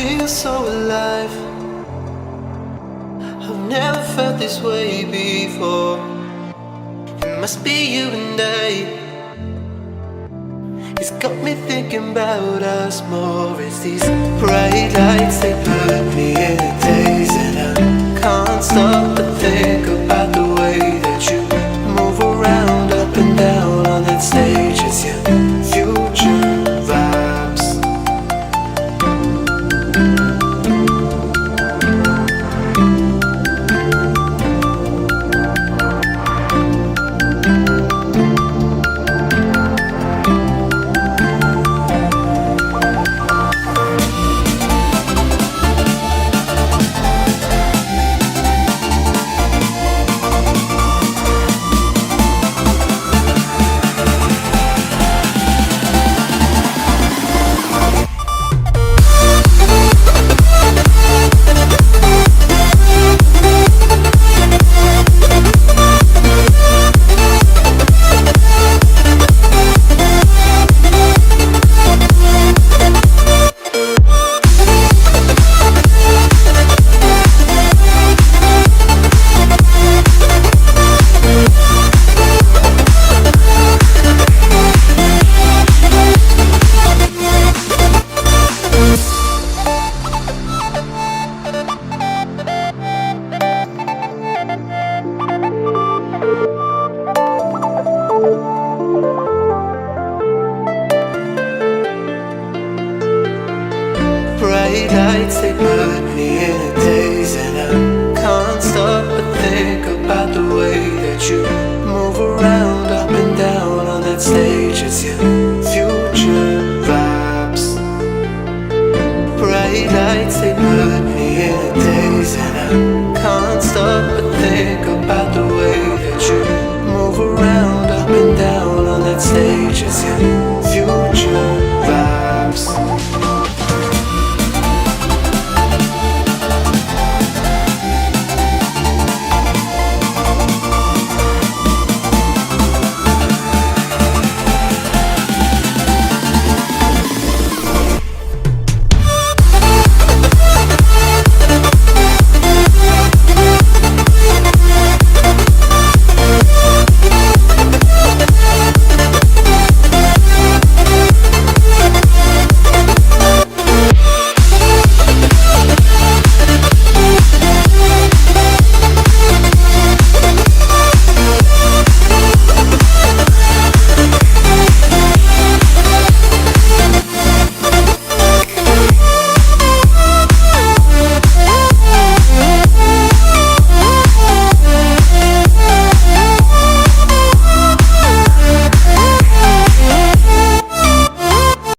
feel so alive. I've never felt this way before. It must be you and I. It's got me thinking about us more. It's these bright lights, they put me in a daze, and I can't stop but think about the way that you move around up and down on that stage. It's your future vibes. Bright lights, they put me in a daze, and I can't stop but think about the way that you move around up and down on that stage. It's your future vibes. Bright lights, they put me in a daze, and I can't stop but think about the way that you move around up and down on that stage. It's your